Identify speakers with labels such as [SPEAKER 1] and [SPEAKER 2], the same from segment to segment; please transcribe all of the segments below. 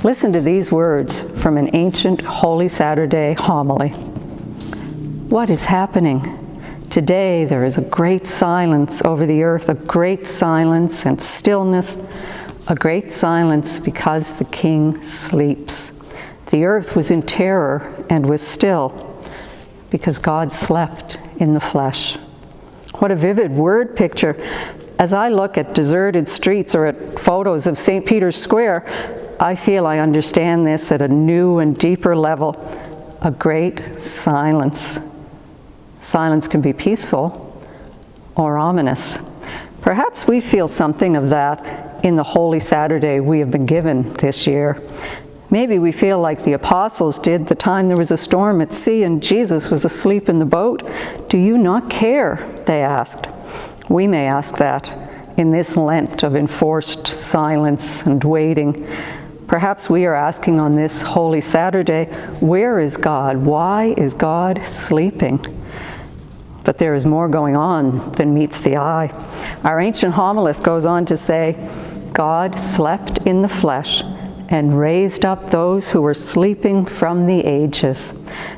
[SPEAKER 1] Listen to these words from an ancient Holy Saturday homily. What is happening? Today there is a great silence over the earth, a great silence and stillness, a great silence because the King sleeps. The earth was in terror and was still because God slept in the flesh. What a vivid word picture. As I look at deserted streets or at photos of St. Peter's Square, I feel I understand this at a new and deeper level. A great silence. Silence can be peaceful or ominous. Perhaps we feel something of that in the Holy Saturday we have been given this year. Maybe we feel like the apostles did the time there was a storm at sea and Jesus was asleep in the boat. Do you not care? They asked. We may ask that in this Lent of enforced silence and waiting. Perhaps we are asking on this Holy Saturday, where is God? Why is God sleeping? But there is more going on than meets the eye. Our ancient homilist goes on to say, God slept in the flesh and raised up those who were sleeping from the ages.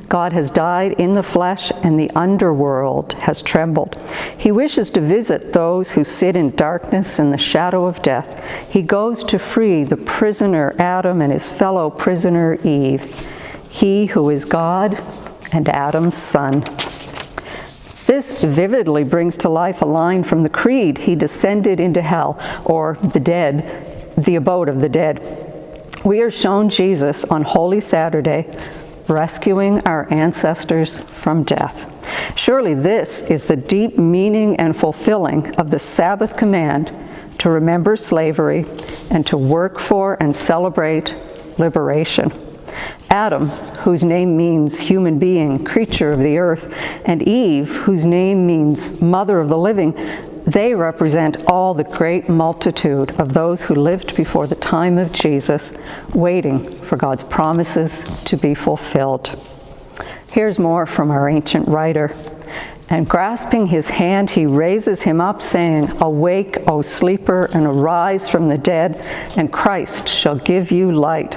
[SPEAKER 1] God has died in the flesh and the underworld has trembled. He wishes to visit those who sit in darkness and the shadow of death. He goes to free the prisoner Adam and his fellow prisoner Eve. He who is God and Adam's son. This vividly brings to life a line from the Creed. He descended into hell, or the dead, the abode of the dead. We are shown Jesus on Holy Saturday, rescuing our ancestors from death. Surely this is the deep meaning and fulfilling of the Sabbath command to remember slavery and to work for and celebrate liberation. Adam, whose name means human being, creature of the earth, and Eve, whose name means mother of the living, they represent all the great multitude of those who lived before the time of Jesus, waiting for God's promises to be fulfilled. Here's more from our ancient writer. And grasping his hand, he raises him up, saying, Awake, O sleeper, and arise from the dead, and Christ shall give you light.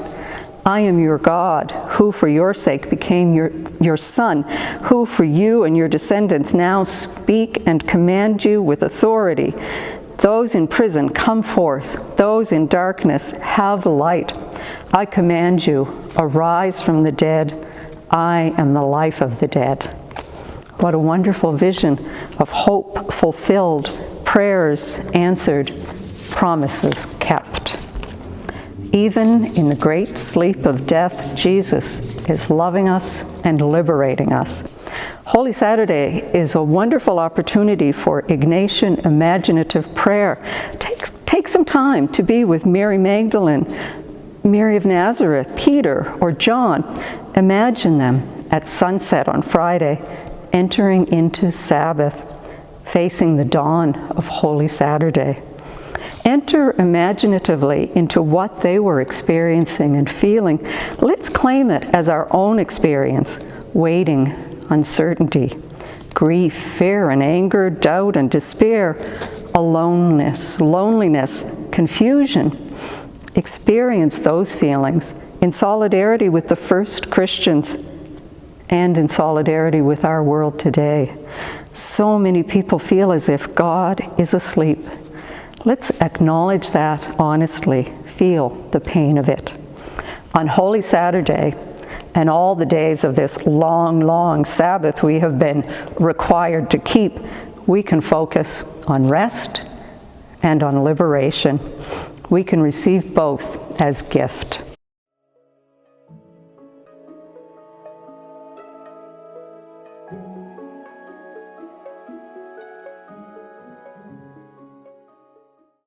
[SPEAKER 1] I am your God, who for your sake became your Son, who for you and your descendants now speak and command you with authority. Those in prison, come forth. Those in darkness, have light. I command you, arise from the dead. I am the life of the dead. What a wonderful vision of hope fulfilled, prayers answered, promises kept. Even in the great sleep of death, Jesus is loving us and liberating us. Holy Saturday is a wonderful opportunity for Ignatian imaginative prayer. Take some time to be with Mary Magdalene, Mary of Nazareth, Peter, or John. Imagine them at sunset on Friday, entering into Sabbath, facing the dawn of Holy Saturday. Enter imaginatively into what they were experiencing and feeling. Let's claim it as our own experience: waiting, uncertainty, grief, fear and anger, doubt and despair, aloneness, loneliness, confusion. Experience those feelings in solidarity with the first Christians and in solidarity with our world today. So many people feel as if God is asleep. Let's acknowledge that honestly, feel the pain of it. On Holy Saturday and all the days of this long, long Sabbath we have been required to keep, we can focus on rest and on liberation. We can receive both as gift.